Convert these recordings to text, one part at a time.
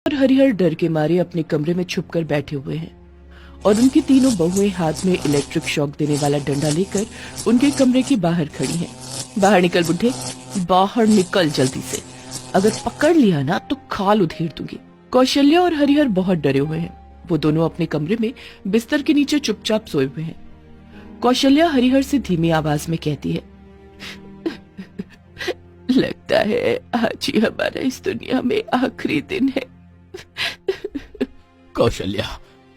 और हरिहर डर के मारे अपने कमरे में छुपकर बैठे हुए हैं और उनकी तीनों बहुएं हाथ में इलेक्ट्रिक शॉक देने वाला डंडा लेकर उनके कमरे के बाहर खड़ी हैं। बाहर निकल बुढ़े, बाहर निकल जल्दी से, अगर पकड़ लिया ना तो खाल उधेड़ दूंगी। कौशल्या और हरिहर बहुत डरे हुए हैं। वो दोनों अपने कमरे में बिस्तर के नीचे चुपचाप सोए हुए हैं। कौशल्या हरिहर से धीमी आवाज में कहती है, लगता है आज ही हमारा इस दुनिया में आखिरी दिन है। कौशल्या,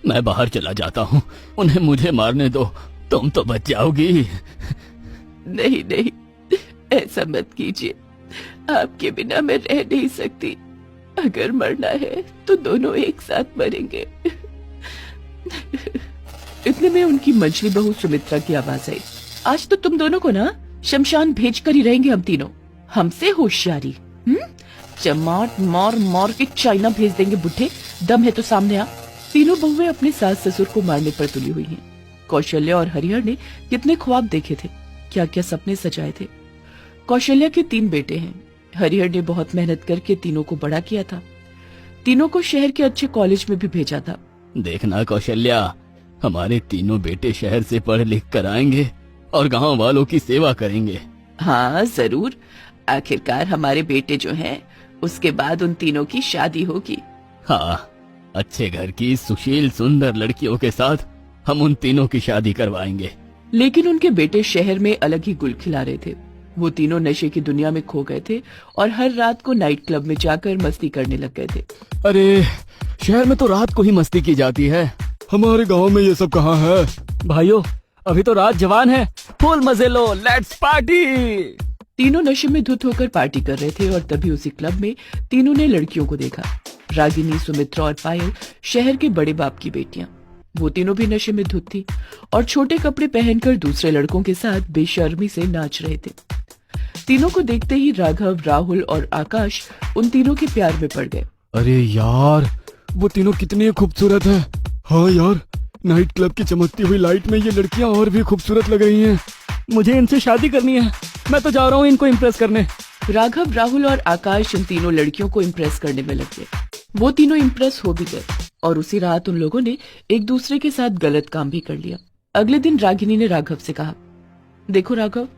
मैं बाहर चला जाता हूँ, उन्हें मुझे मारने दो, तुम तो बच जाओगी। नहीं नहीं, ऐसा मत कीजिए, आपके बिना मैं रह नहीं सकती। अगर मरना है तो दोनों एक साथ मरेंगे। इतने में उनकी मंझली बहू सुमित्रा की आवाज आई, आज तो तुम दोनों को ना शमशान भेज कर ही रहेंगे हम तीनों। हमसे होशियारी, चमाट मार मार के चाइना भेज देंगे बुढ़े, दम है तो सामने आ। तीनों बहुएं अपने सास ससुर को मारने पर तुली हुई हैं। कौशल्या और हरिहर ने कितने ख्वाब देखे थे, क्या क्या सपने सजाए थे। कौशल्या के 3 बेटे हैं। हरिहर ने बहुत मेहनत करके तीनों को बड़ा किया था। तीनों को शहर के अच्छे कॉलेज में भी भेजा था। देखना कौशल्या, हमारे तीनों बेटे शहर से पढ़ लिख कर आएंगे और गांव वालों की सेवा करेंगे। हाँ जरूर, आखिरकार हमारे बेटे जो हैं, उसके बाद उन तीनों की शादी होगी। हाँ, अच्छे घर की सुशील सुंदर लड़कियों के साथ हम उन तीनों की शादी करवाएंगे। लेकिन उनके बेटे शहर में अलग ही गुल खिला रहे थे। वो तीनों नशे की दुनिया में खो गए थे और हर रात को नाइट क्लब में जाकर मस्ती करने लग गए थे। अरे, शहर में तो रात को ही मस्ती की जाती है, हमारे गांव में ये सब कहाँ है? भाइयों, अभी तो रात जवान है, फुल मजे लो, लेट्स पार्टी। तीनों नशे में धुत होकर पार्टी कर रहे थे और तभी उसी क्लब में तीनों ने लड़कियों को देखा। रागिनी, सुमित्रा और पायल शहर के बड़े बाप की बेटियां। वो तीनों भी नशे में धुत थी और छोटे कपड़े पहनकर दूसरे लड़कों के साथ बेशर्मी से नाच रहे थे। तीनों को देखते ही राघव, राहुल और आकाश उन तीनों के प्यार में पड़ गए। अरे यार, वो तीनों कितनी खूबसूरत है। हाँ यार, नाइट क्लब की चमकती हुई लाइट में ये लड़कियां और भी खूबसूरत लग रही हैं। मुझे इनसे शादी करनी है, मैं तो जा रहा हूँ इनको इम्प्रेस करने। राघव, राहुल और आकाश उन तीनों लड़कियों को इम्प्रेस करने में लग गए। वो तीनों इम्प्रेस हो भी गए और उसी रात उन लोगों ने एक दूसरे के साथ गलत काम भी कर लिया। अगले दिन रागिनी ने राघव से कहा, देखो राघव,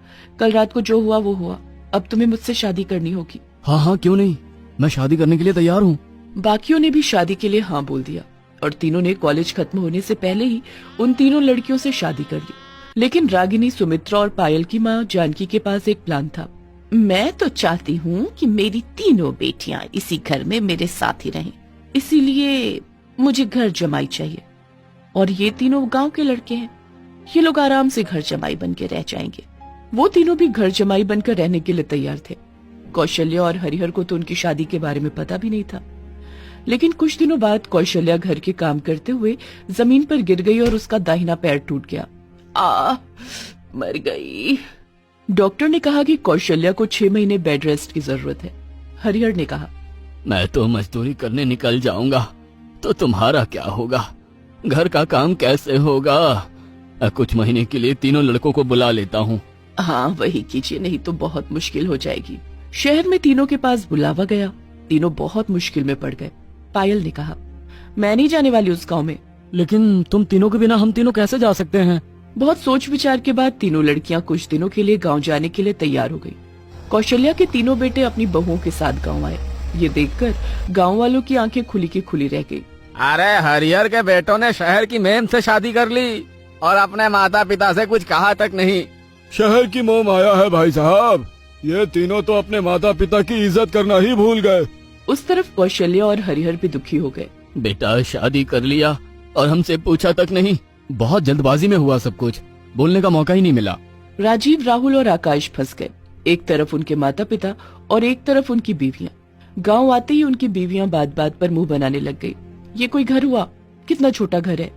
कल रात को जो हुआ वो हुआ, अब तुम्हें मुझसे शादी करनी होगी। हाँ हाँ, क्यों नहीं, मैं शादी करने के लिए तैयार हूँ। बाकियों ने भी शादी के लिए हाँ बोल दिया और तीनों ने कॉलेज खत्म होने से पहले ही उन तीनों लड़कियों से शादी कर ली। लेकिन रागिनी, सुमित्रा और पायल की माँ जानकी के पास एक प्लान था। मैं तो चाहती हूँ कि मेरी तीनों बेटियां इसी घर में मेरे साथ ही रहें, इसीलिए मुझे घर जमाई चाहिए। और ये तीनों गांव के लड़के हैं, ये लोग आराम से घर जमाई बन के रह जाएंगे। वो तीनों भी घर जमाई बनकर रहने के लिए तैयार थे। कौशल्या और हरिहर को तो उनकी शादी के बारे में पता भी नहीं था। लेकिन कुछ दिनों बाद कौशल्या घर के काम करते हुए जमीन पर गिर गई और उसका दाहिना पैर टूट गया। मर गई। डॉक्टर ने कहा कि कौशल्या को 6 महीने बेड रेस्ट की जरूरत है। हरिहर ने कहा, मैं तो मजदूरी करने निकल जाऊंगा, तो तुम्हारा क्या होगा? घर का काम कैसे होगा? कुछ महीने के लिए तीनों लड़कों को बुला लेता हूँ। हाँ वही कीजिए, नहीं तो बहुत मुश्किल हो जाएगी। शहर में तीनों के पास बुलावा गया। तीनों बहुत मुश्किल में पड़ गए। पायल ने कहा, मैं नहीं जाने वाली उस गाँव में। लेकिन तुम तीनों के बिना हम तीनों कैसे जा सकते हैं? बहुत सोच विचार के बाद तीनों लड़कियां कुछ दिनों के लिए गांव जाने के लिए तैयार हो गई। कौशल्या के तीनों बेटे अपनी बहुओं के साथ गांव आए। ये देखकर गांव वालों की आंखें खुली की खुली रह गई। अरे, हरिहर के बेटों ने शहर की मेम से शादी कर ली और अपने माता पिता से कुछ कहा तक नहीं। शहर की मोह माया है भाई साहब, ये तीनों तो अपने माता पिता की इज्जत करना ही भूल गए। उस तरफ कौशल्या और हरिहर भी दुखी हो गए। बेटा, शादी कर लिया और हमसे पूछा तक नहीं, बहुत जल्दबाजी में हुआ सब कुछ, बोलने का मौका ही नहीं मिला। राजीव, राहुल और आकाश फंस गए। एक तरफ उनके माता पिता और एक तरफ उनकी बीवियां। गांव आते ही उनकी बीवियां बात बात पर मुंह बनाने लग गई। ये कोई घर हुआ? कितना छोटा घर है,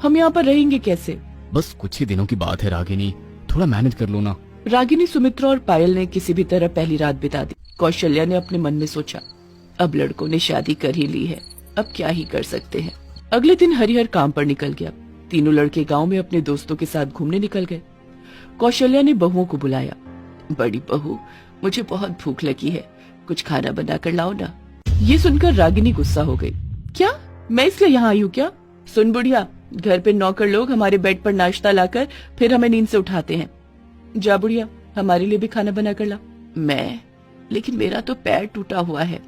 हम यहाँ पर रहेंगे कैसे? बस कुछ ही दिनों की बात है रागिनी, थोड़ा मैनेज कर लो ना। रागिनी, सुमित्रा और पायल ने किसी भी तरह पहली रात बिता दी। कौशल्या ने अपने मन में सोचा, अब लड़कों ने शादी कर ही ली है, अब क्या ही कर सकते हैं। अगले दिन हरिहर काम पर निकल गया। तीनों लड़के गांव में अपने दोस्तों के साथ घूमने निकल गए। कौशल्या ने बहुओं को बुलाया। बड़ी बहू, मुझे बहुत भूख लगी है, कुछ खाना बना कर लाओ ना। ये सुनकर रागिनी गुस्सा हो गई। क्या मैं इसलिए यहाँ आई हूँ क्या? सुन बुढ़िया, घर पे नौकर लोग हमारे बेड पर नाश्ता लाकर फिर हमें नींद से उठाते हैं। जा बुढ़िया, हमारे लिए भी खाना बना कर ला। लेकिन मेरा तो पैर टूटा हुआ है।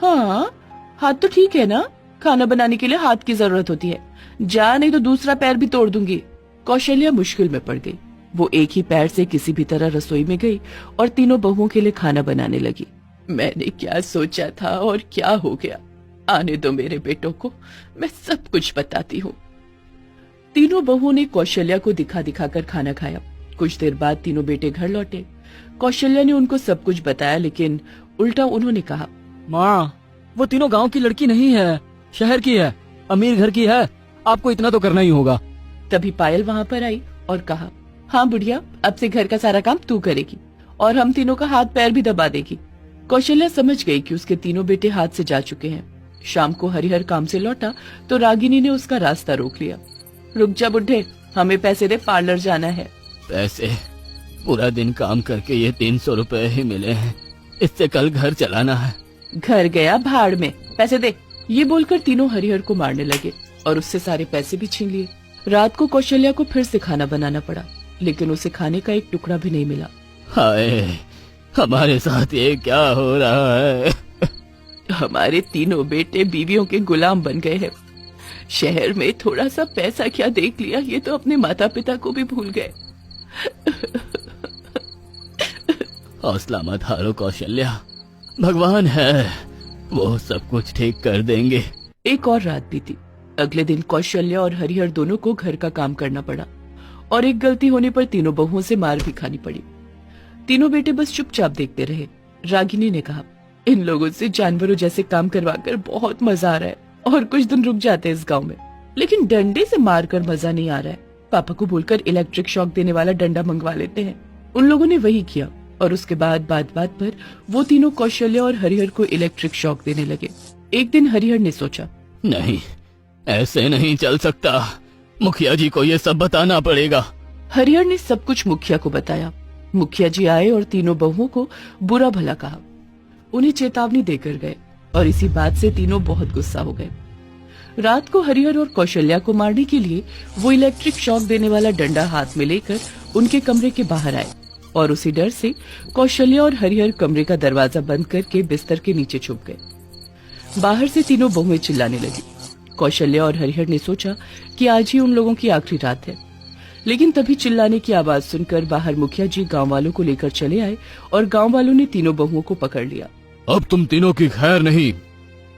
हाँ, हाथ तो ठीक है ना, खाना बनाने के लिए हाथ की जरूरत होती है। जा, नहीं तो दूसरा पैर भी तोड़ दूंगी। कौशल्या मुश्किल में पड़ गई। वो एक ही पैर से किसी भी तरह रसोई में गई और तीनों बहुओं के लिए खाना बनाने लगी। मैंने क्या सोचा था और क्या हो गया। आने दो मेरे बेटों को, मैं सब कुछ बताती हूँ। तीनों बहुओं ने कौशल्या को दिखा दिखा कर खाना खाया। कुछ देर बाद तीनों बेटे घर लौटे। कौशल्या ने उनको सब कुछ बताया, लेकिन उल्टा उन्होंने कहा, माँ, वो तीनों गांव की लड़की नहीं है, शहर की है, अमीर घर की है। आपको इतना तो करना ही होगा। तभी पायल वहाँ पर आई और कहा, हाँ बुढ़िया, अब से घर का सारा काम तू करेगी और हम तीनों का हाथ पैर भी दबा देगी। कौशल्या समझ गई कि उसके तीनों बेटे हाथ से जा चुके हैं। शाम को हरिहर काम से लौटा तो रागिनी ने उसका रास्ता रोक लिया। रुक जा बुढ़े, हमें पैसे दे, पार्लर जाना है। पैसे? पूरा दिन काम करके ये 300 रुपए ही मिले हैं, इससे कल घर चलाना है। घर गया भाड़ में, पैसे दे। ये बोलकर तीनों हरिहर को मारने लगे और उससे सारे पैसे भी छीन लिए। रात को कौशल्या को फिर से खाना बनाना पड़ा, लेकिन उसे खाने का एक टुकड़ा भी नहीं मिला। हाय, हमारे साथ ये क्या हो रहा है? हमारे तीनों बेटे बीवियों के गुलाम बन गए हैं। शहर में थोड़ा सा पैसा क्या देख लिया, ये तो अपने माता पिता को भी भूल गए। हौसला मत हारो कौशल्या, भगवान है, वो सब कुछ ठीक कर देंगे। एक और रात बीती। अगले दिन कौशल्या और हरिहर दोनों को घर का काम करना पड़ा और एक गलती होने पर तीनों बहुओं से मार भी खानी पड़ी। तीनों बेटे बस चुपचाप देखते रहे। रागिनी ने कहा, इन लोगों से जानवरों जैसे काम करवाकर बहुत मजा आ रहा है और कुछ दिन रुक जाते हैं इस गांव में, लेकिन डंडे से मारकर मजा नहीं आ रहा है। पापा को बोलकर इलेक्ट्रिक शॉक देने वाला डंडा मंगवा लेते हैं। उन लोगों ने वही किया और उसके बाद बात बात पर वो तीनों कौशल्या और हरिहर को इलेक्ट्रिक शॉक देने लगे। एक दिन हरिहर ने सोचा, नहीं, ऐसे नहीं चल सकता, मुखिया जी को ये सब बताना पड़ेगा। हरिहर ने सब कुछ मुखिया को बताया। मुखिया जी आए और तीनों बहुओं को बुरा भला कहा, उन्हें चेतावनी देकर गए और इसी बात से तीनों बहुत गुस्सा हो गए। रात को हरिहर और कौशल्या को मारने के लिए वो इलेक्ट्रिक शॉक देने वाला डंडा हाथ में लेकर उनके कमरे के बाहर आए और उसी डर से कौशल्या और हरिहर कमरे का दरवाजा बंद करके बिस्तर के नीचे छुप गए। बाहर से तीनों बहुएं चिल्लाने लगी। कौशल्या और हरिहर ने सोचा कि आज ही उन लोगों की आखिरी रात है, लेकिन तभी चिल्लाने की आवाज सुनकर बाहर मुखिया जी गांव वालों को लेकर चले आए और गांव वालों ने तीनों बहुओं को पकड़ लिया। अब तुम तीनों की खैर नहीं,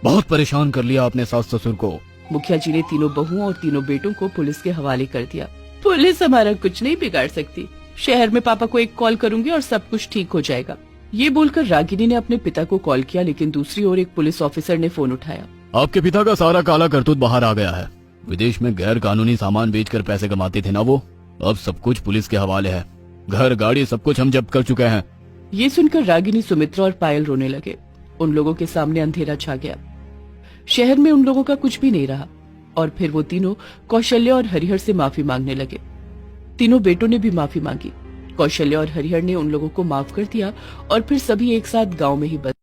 बहुत परेशान कर लिया आपने सास ससुर को। मुखिया जी ने तीनों बहुओं और तीनों बेटों को पुलिस के हवाले कर दिया। पुलिस हमारा कुछ नहीं बिगाड़ सकती, शहर में पापा को एक कॉल करूंगी और सब कुछ ठीक हो जाएगा। ये बोलकर रागिनी ने अपने पिता को कॉल किया, लेकिन दूसरी ओर एक पुलिस ऑफिसर ने फोन उठाया। आपके पिता का सारा काला करतूत बाहर आ गया है। विदेश में गैर कानूनी सामान बेचकर पैसे कमाते थे ना वो, अब सब कुछ पुलिस के हवाले है। घर गाड़ी सब कुछ हम जब्त कर चुके हैं। ये सुनकर रागिनी, सुमित्रा और पायल रोने लगे। उन लोगों के सामने अंधेरा छा गया। शहर में उन लोगों का कुछ भी नहीं रहा और फिर वो तीनों कौशल्या और हरिहर से माफी मांगने लगे। तीनों बेटों ने भी माफी मांगी। कौशल्या और हरिहर ने उन लोगों को माफ कर दिया और फिर सभी एक साथ गांव में ही बस